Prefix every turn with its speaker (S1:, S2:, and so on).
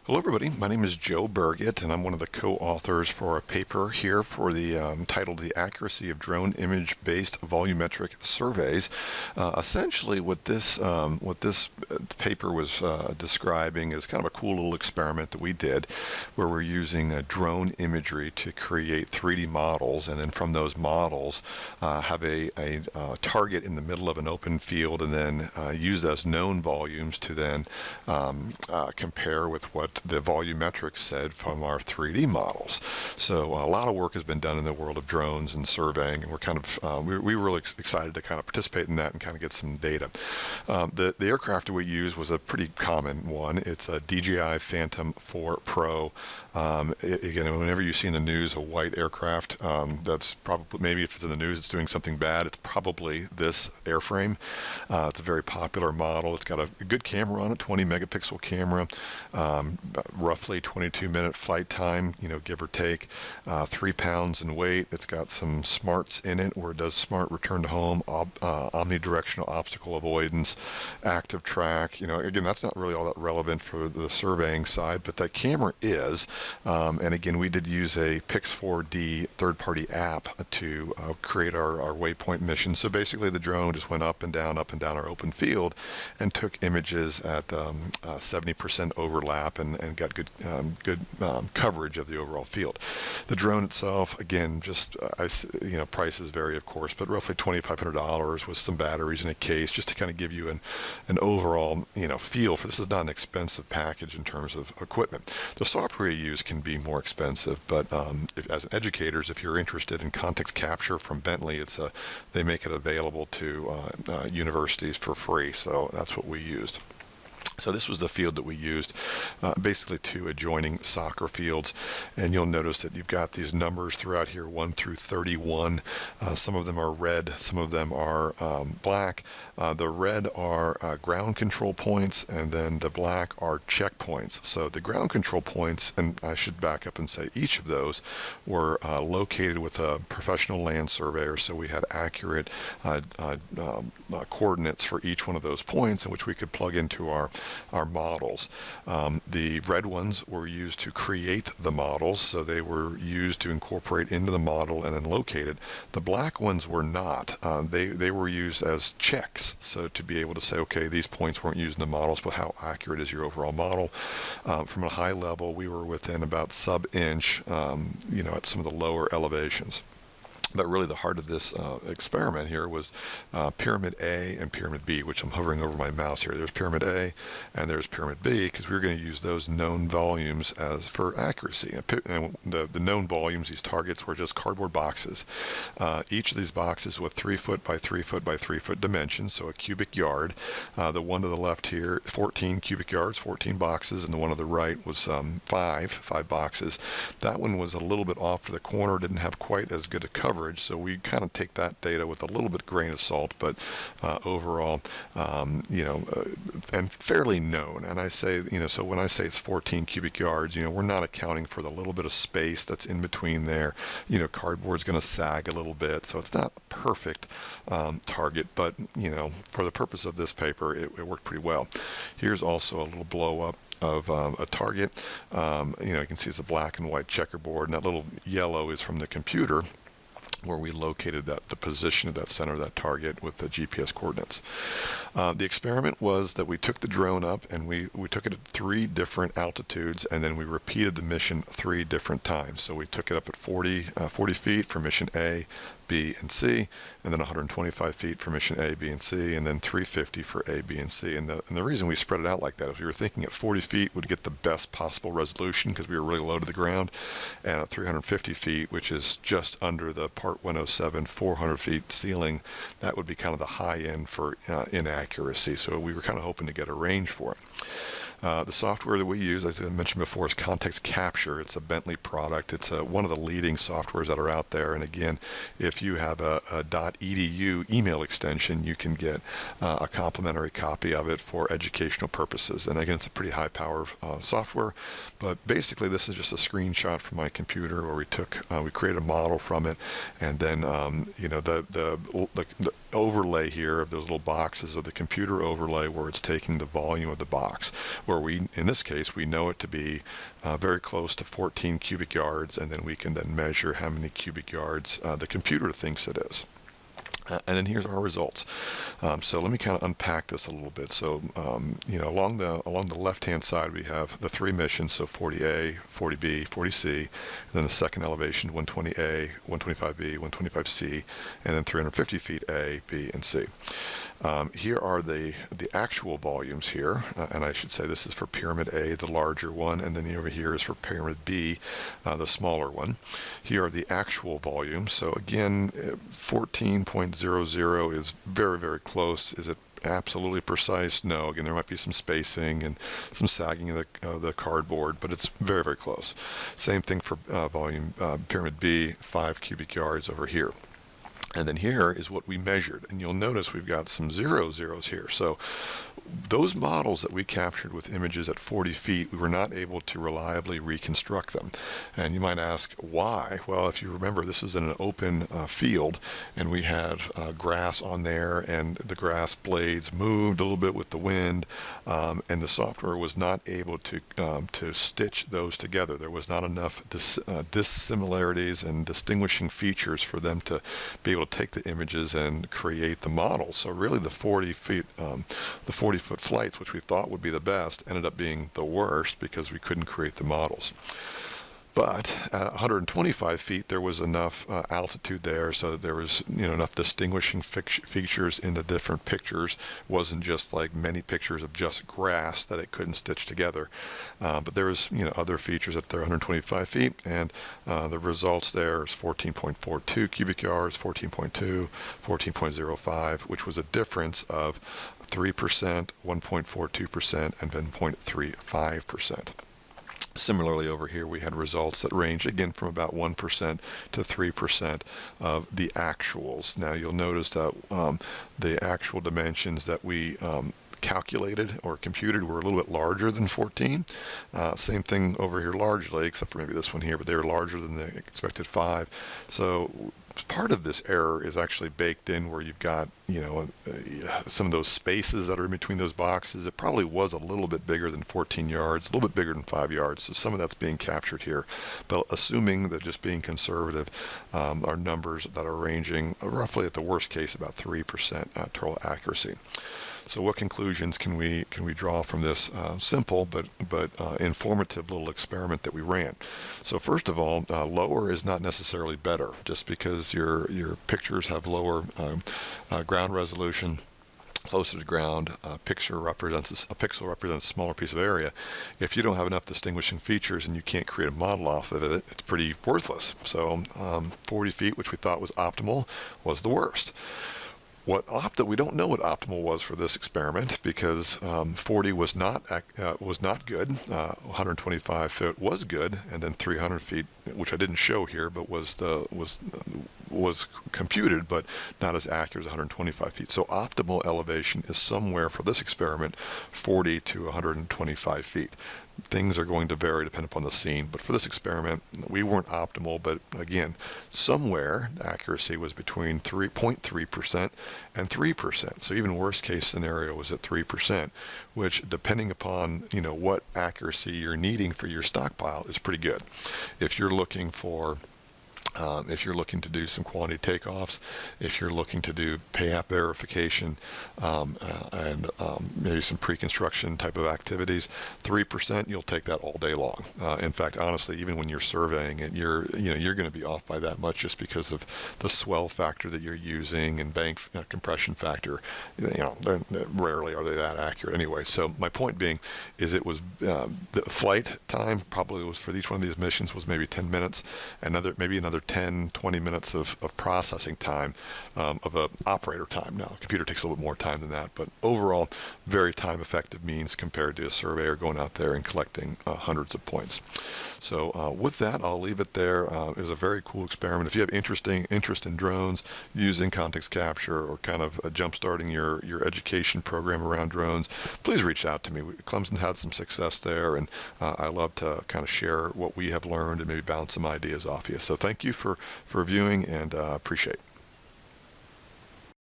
S1: Hello everybody, my name is Joe Burgett and I'm one of the co-authors for a paper here for the titled The Accuracy of Drone Image-Based Volumetric Surveys. Essentially what this paper was describing is kind of a cool little experiment that we did where we're using drone imagery to create 3D models, and then from those models have a target in the middle of an open field, and then use those known volumes to then compare with what the volumetrics said from our 3D models. So a lot of work has been done in the world of drones and surveying, and we're kind of we were really excited to kind of participate in that and kind of get some data. The aircraft that we used was a pretty common one. It's a DJI Phantom 4 Pro. Again, whenever you see in the news a white aircraft, that's probably, maybe if it's in the news it's doing something bad, it's probably this airframe. It's a very popular model. It's got a good camera on it, 20 megapixel camera, roughly 22-minute flight time, give or take, 3 pounds in weight. It's got some smarts in it where it does smart return to home, omnidirectional obstacle avoidance, active track. Again, that's not really all that relevant for the surveying side, but that camera is. And again, we did use a Pix4D third-party app to create our waypoint mission. So basically the drone just went up and down our open field and took images at 70% overlap and got good coverage of the overall field. The drone itself, again, just prices vary, of course, but roughly $2,500 with some batteries in a case, just to kind of give you an overall feel for this. Is not an expensive package in terms of equipment. The software you use can be more expensive, but as educators, if you're interested in context capture from Bentley, they make it available to universities for free. So that's what we used. So this was the field that we used, basically 2 adjoining soccer fields, and you'll notice that you've got these numbers throughout here, 1 through 31. Some of them are red, some of them are black. The red are ground control points, and then the black are checkpoints. So the ground control points, and I should back up and say each of those were located with a professional land surveyor, so we had accurate coordinates for each one of those points in which we could plug into our models. The red ones were used to create the models, so they were used to incorporate into the model and then locate it. The black ones were not. They were used as checks, so to be able to say, okay, these points weren't used in the models, but how accurate is your overall model? From a high level, we were within about sub-inch, at some of the lower elevations. But really the heart of this experiment here was Pyramid A and Pyramid B, which I'm hovering over my mouse here. There's Pyramid A and there's Pyramid B, because we were going to use those known volumes as for accuracy. And the known volumes, these targets, were just cardboard boxes. Each of these boxes with 3 foot by 3 foot by 3 foot dimensions, so a cubic yard. The one to the left here, 14 cubic yards, 14 boxes, and the one to the right was 5 boxes. That one was a little bit off to the corner, didn't have quite as good a coverage. So we kind of take that data with a little bit grain of salt, but overall, and fairly known. And I say, so when I say it's 14 cubic yards, we're not accounting for the little bit of space that's in between there. Cardboard's going to sag a little bit, so it's not a perfect target, but for the purpose of this paper, it worked pretty well. Here's also a little blow up of a target. You can see it's a black and white checkerboard, and that little yellow is from the computer, where we located the position of that center of that target with the GPS coordinates. The experiment was that we took the drone up and we took it at 3 different altitudes, and then we repeated the mission 3 different times. So we took it up at 40 feet for mission A, B, and C, and then 125 feet for mission A, B, and C, and then 350 for A, B, and C. And the reason we spread it out like that is we were thinking at 40 feet would get the best possible resolution because we were really low to the ground, and at 350 feet, which is just under the Part 107, 400 feet ceiling, that would be kind of the high end for inaccuracy. So we were kind of hoping to get a range for it. The software that we use, as I mentioned before, is Context Capture. It's a Bentley product. It's one of the leading softwares that are out there. And again, if if you have a .edu email extension, you can get a complimentary copy of it for educational purposes. And again, it's a pretty high power software, but basically this is just a screenshot from my computer where we created a model from it, and then the overlay here of those little boxes of the computer overlay where it's taking the volume of the box, where in this case, we know it to be very close to 14 cubic yards, and then we can then measure how many cubic yards the computer thinks it is. And then here's our results. So let me kind of unpack this a little bit. So along the left-hand side we have the three missions, so 40A, 40B, 40C, and then the second elevation 120A, 125B, 125C, and then 350 feet A, B, and C. Here are the actual volumes here, and I should say this is for Pyramid A, the larger one, and then over here is for Pyramid B, the smaller one. Here are the actual volumes. So again, 14.00 is very, very close. Is it absolutely precise? No. Again, there might be some spacing and some sagging of the cardboard, but it's very, very close. Same thing for volume Pyramid B, 5 cubic yards over here. And then here is what we measured, and you'll notice we've got some zeros here. So those models that we captured with images at 40 feet, we were not able to reliably reconstruct them. And you might ask, why? Well, if you remember, this is in an open field, and we had grass on there, and the grass blades moved a little bit with the wind, and the software was not able to stitch those together. There was not enough dissimilarities and distinguishing features for them to be able to take the images and create the model. So really the 40 40-foot flights, which we thought would be the best, ended up being the worst because we couldn't create the models. But at 125 feet, there was enough altitude there, so that there was enough distinguishing features in the different pictures. It wasn't just like many pictures of just grass that it couldn't stitch together. But there was other features at their 125 feet, and the results there is 14.42 cubic yards, 14.2, 14.05, which was a difference of 3%, 1.42%, and then 0.35%. Similarly, over here we had results that range again from about 1% to 3% of the actuals. Now you'll notice that the actual dimensions that we calculated or computed were a little bit larger than 14. Same thing over here largely, except for maybe this one here, but they were larger than the expected 5. So part of this error is actually baked in where you've got some of those spaces that are in between those boxes. It probably was a little bit bigger than 14 yards, a little bit bigger than 5 yards, so some of that's being captured here. But assuming that just being conservative, are numbers that are ranging roughly at the worst case about 3% total accuracy. So what conclusions can we draw from this simple but informative little experiment that we ran? So first of all, lower is not necessarily better. Just because your pictures have lower ground resolution, closer to ground, a pixel represents a smaller piece of area. If you don't have enough distinguishing features and you can't create a model off of it, it's pretty worthless. So 40 feet, which we thought was optimal, was the worst. We don't know what optimal was for this experiment because 40 was not good. 125 feet was good, and then 300 feet, which I didn't show here, but was computed, but not as accurate as 125 feet. So optimal elevation is somewhere for this experiment 40 to 125 feet. Things are going to vary depending upon the scene, but for this experiment, we weren't optimal, but again, somewhere the accuracy was between 3.3% and 3%. So even worst case scenario was at 3%, which depending upon what accuracy you're needing for your stockpile is pretty good. If you're looking to do some quantity takeoffs, if you're looking to do pay-app verification, and maybe some pre-construction type of activities, 3%, you'll take that all day long. In fact, honestly, even when you're surveying it, you're going to be off by that much just because of the swell factor that you're using and bank compression factor. Rarely are they that accurate anyway. So my point being is it was the flight time probably was for each one of these missions was maybe 10 minutes, maybe another another 10, 20 minutes of processing time of an operator time. Now, a computer takes a little bit more time than that, but overall, very time-effective means compared to a surveyor going out there and collecting hundreds of points. So with that, I'll leave it there. It was a very cool experiment. If you have interest in drones, using context capture, or kind of jump-starting your education program around drones, please reach out to me. Clemson's had some success there, and I love to kind of share what we have learned and maybe bounce some ideas off you. So thank you for viewing, and appreciate it.